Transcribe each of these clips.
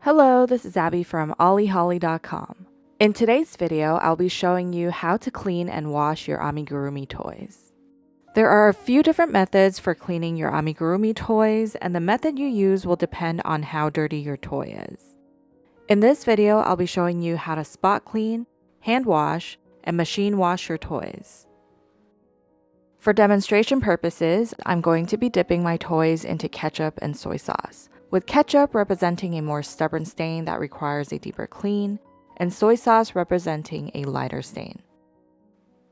Hello, this is Abby from OllieHolly.com. In today's video, I'll be showing you how to clean and wash your amigurumi toys. There are a few different methods for cleaning your amigurumi toys, and the method you use will depend on how dirty your toy is. In this video, I'll be showing you how to spot clean, hand wash, and machine wash your toys. For demonstration purposes, I'm going to be dipping my toys into ketchup and soy sauce, with ketchup representing a more stubborn stain that requires a deeper clean, and soy sauce representing a lighter stain.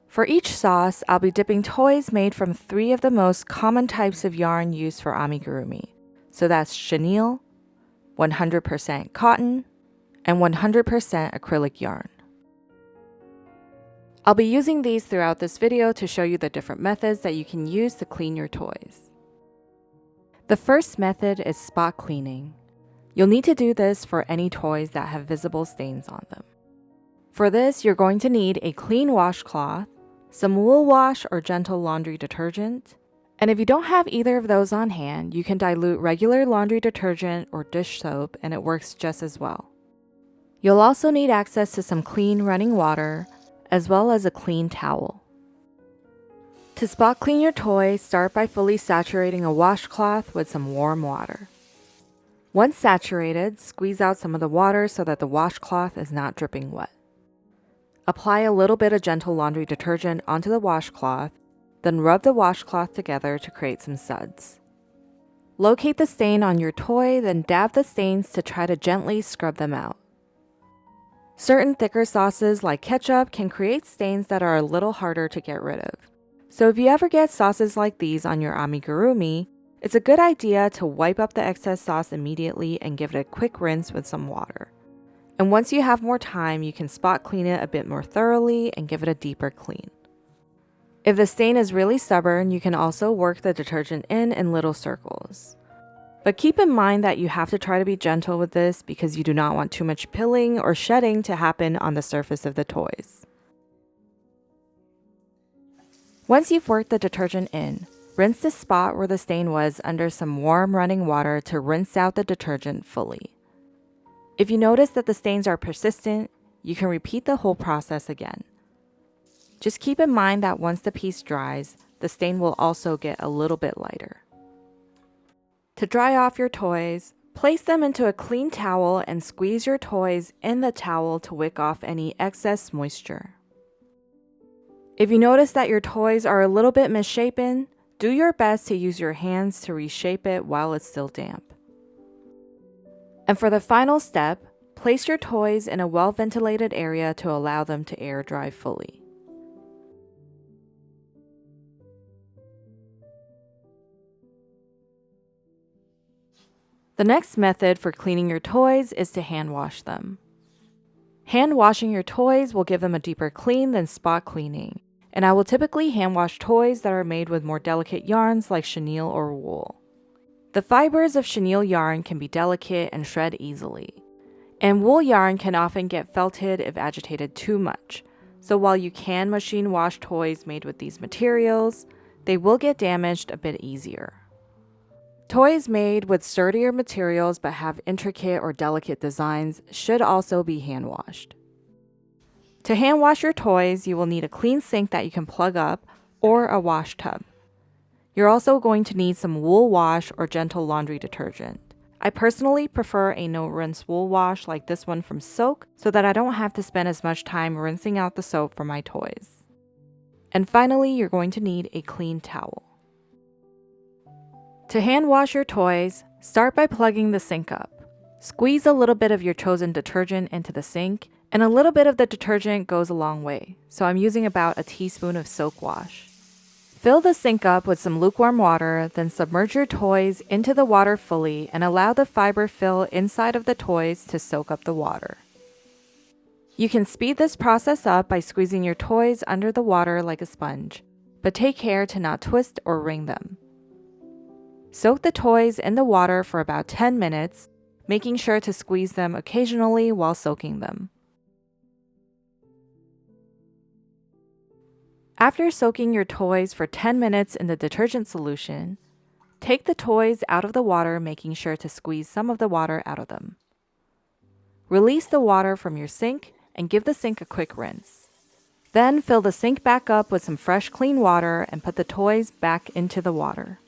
For each sauce, I'll be dipping toys made from 3 of the most common types of yarn used for amigurumi. So that's chenille, 100% cotton, and 100% acrylic yarn. I'll be using these throughout this video to show you the different methods that you can use to clean your toys. The first method is spot cleaning. You'll need to do this for any toys that have visible stains on them. For this, you're going to need a clean washcloth, some wool wash or gentle laundry detergent, and if you don't have either of those on hand, you can dilute regular laundry detergent or dish soap and it works just as well. You'll also need access to some clean running water, as well as a clean towel. To spot clean your toy, start by fully saturating a washcloth with some warm water. Once saturated, squeeze out some of the water so that the washcloth is not dripping wet. Apply a little bit of gentle laundry detergent onto the washcloth, then rub the washcloth together to create some suds. Locate the stain on your toy, then dab the stains to try to gently scrub them out. Certain thicker sauces like ketchup can create stains that are a little harder to get rid of. So if you ever get sauces like these on your amigurumi, it's a good idea to wipe up the excess sauce immediately and give it a quick rinse with some water. And once you have more time, you can spot clean it a bit more thoroughly and give it a deeper clean. If the stain is really stubborn, you can also work the detergent in little circles. But keep in mind that you have to try to be gentle with this because you do not want too much pilling or shedding to happen on the surface of the toys. Once you've worked the detergent in, rinse the spot where the stain was under some warm running water to rinse out the detergent fully. If you notice that the stains are persistent, you can repeat the whole process again. Just keep in mind that once the piece dries, the stain will also get a little bit lighter. To dry off your toys, place them into a clean towel and squeeze your toys in the towel to wick off any excess moisture. If you notice that your toys are a little bit misshapen, do your best to use your hands to reshape it while it's still damp. And for the final step, place your toys in a well-ventilated area to allow them to air dry fully. The next method for cleaning your toys is to hand wash them. Hand washing your toys will give them a deeper clean than spot cleaning, and I will typically hand wash toys that are made with more delicate yarns like chenille or wool. The fibers of chenille yarn can be delicate and shred easily, and wool yarn can often get felted if agitated too much, so while you can machine wash toys made with these materials, they will get damaged a bit easier. Toys made with sturdier materials but have intricate or delicate designs should also be hand washed. To hand wash your toys, you will need a clean sink that you can plug up or a wash tub. You're also going to need some wool wash or gentle laundry detergent. I personally prefer a no-rinse wool wash like this one from Soak so that I don't have to spend as much time rinsing out the soap for my toys. And finally, you're going to need a clean towel. To hand wash your toys, start by plugging the sink up. Squeeze a little bit of your chosen detergent into the sink, and a little bit of the detergent goes a long way, so I'm using about a teaspoon of soap wash. Fill the sink up with some lukewarm water, then submerge your toys into the water fully and allow the fiber fill inside of the toys to soak up the water. You can speed this process up by squeezing your toys under the water like a sponge, but take care to not twist or wring them. Soak the toys in the water for about 10 minutes, making sure to squeeze them occasionally while soaking them. After soaking your toys for 10 minutes in the detergent solution, take the toys out of the water, making sure to squeeze some of the water out of them. Release the water from your sink and give the sink a quick rinse. Then fill the sink back up with some fresh clean water and put the toys back into the water.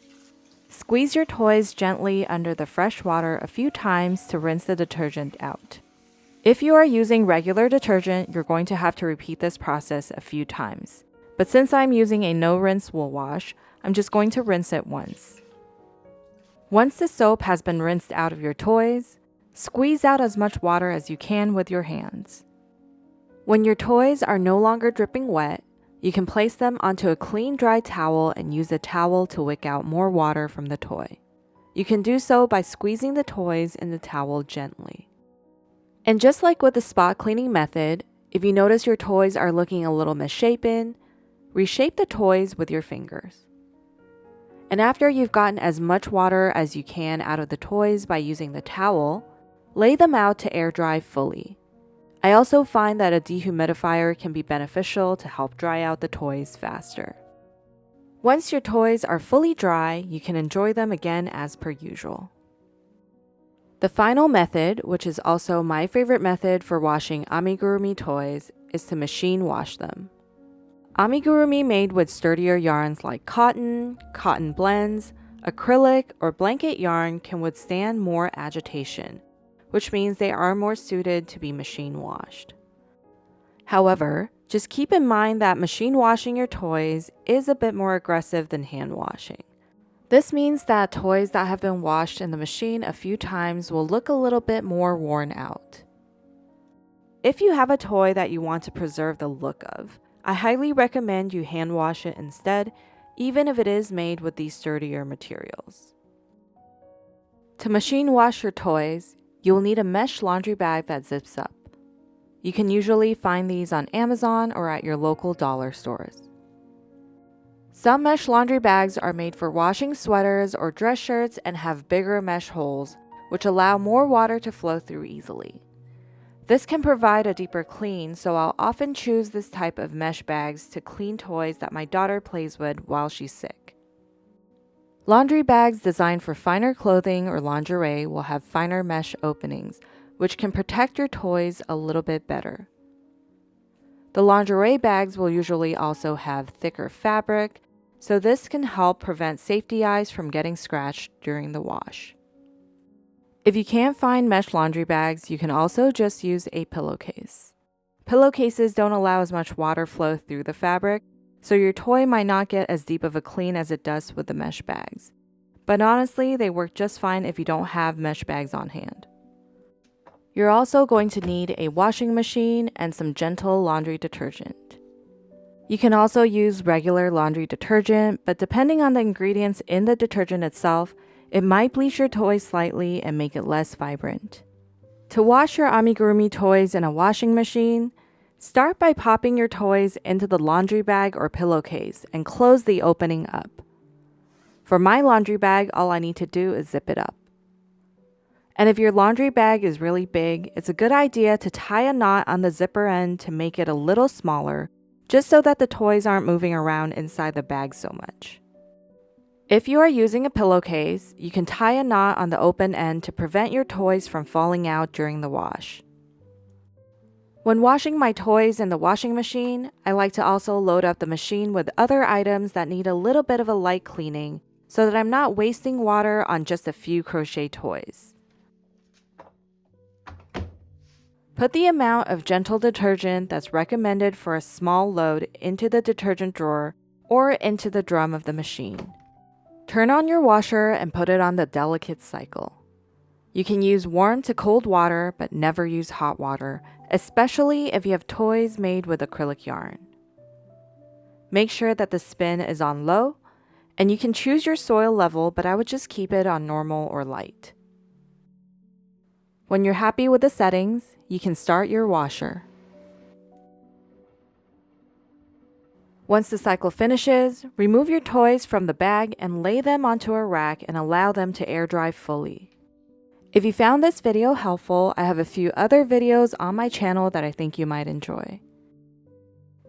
Squeeze your toys gently under the fresh water a few times to rinse the detergent out. If you are using regular detergent, you're going to have to repeat this process a few times. But since I'm using a no-rinse wool wash, I'm just going to rinse it once. Once the soap has been rinsed out of your toys, squeeze out as much water as you can with your hands. When your toys are no longer dripping wet, you can place them onto a clean, dry towel and use a towel to wick out more water from the toy. You can do so by squeezing the toys in the towel gently. And just like with the spot cleaning method, if you notice your toys are looking a little misshapen, reshape the toys with your fingers. And after you've gotten as much water as you can out of the toys by using the towel, lay them out to air dry fully. I also find that a dehumidifier can be beneficial to help dry out the toys faster. Once your toys are fully dry, you can enjoy them again as per usual. The final method, which is also my favorite method for washing amigurumi toys, is to machine wash them. Amigurumi made with sturdier yarns like cotton, cotton blends, acrylic, or blanket yarn can withstand more agitation, which means they are more suited to be machine washed. However, just keep in mind that machine washing your toys is a bit more aggressive than hand washing. This means that toys that have been washed in the machine a few times will look a little bit more worn out. If you have a toy that you want to preserve the look of, I highly recommend you hand wash it instead, even if it is made with these sturdier materials. To machine wash your toys, you will need a mesh laundry bag that zips up. You can usually find these on Amazon or at your local dollar stores. Some mesh laundry bags are made for washing sweaters or dress shirts and have bigger mesh holes, which allow more water to flow through easily. This can provide a deeper clean, so I'll often choose this type of mesh bags to clean toys that my daughter plays with while she's sick. Laundry bags designed for finer clothing or lingerie will have finer mesh openings, which can protect your toys a little bit better. The lingerie bags will usually also have thicker fabric, so this can help prevent safety eyes from getting scratched during the wash. If you can't find mesh laundry bags, you can also just use a pillowcase. Pillowcases don't allow as much water flow through the fabric, so your toy might not get as deep of a clean as it does with the mesh bags. But honestly, they work just fine if you don't have mesh bags on hand. You're also going to need a washing machine and some gentle laundry detergent. You can also use regular laundry detergent, but depending on the ingredients in the detergent itself, it might bleach your toy slightly and make it less vibrant. To wash your amigurumi toys in a washing machine, start by popping your toys into the laundry bag or pillowcase and close the opening up. For my laundry bag, all I need to do is zip it up. And if your laundry bag is really big, it's a good idea to tie a knot on the zipper end to make it a little smaller, just so that the toys aren't moving around inside the bag so much. If you are using a pillowcase, you can tie a knot on the open end to prevent your toys from falling out during the wash. When washing my toys in the washing machine, I like to also load up the machine with other items that need a little bit of a light cleaning so that I'm not wasting water on just a few crochet toys. Put the amount of gentle detergent that's recommended for a small load into the detergent drawer or into the drum of the machine. Turn on your washer and put it on the delicate cycle. You can use warm to cold water, but never use hot water, especially if you have toys made with acrylic yarn. Make sure that the spin is on low, and you can choose your soil level, but I would just keep it on normal or light. When you're happy with the settings, you can start your washer. Once the cycle finishes, remove your toys from the bag and lay them onto a rack and allow them to air dry fully. If you found this video helpful, I have a few other videos on my channel that I think you might enjoy.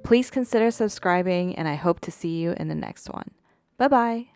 Please consider subscribing, and I hope to see you in the next one. Bye-bye!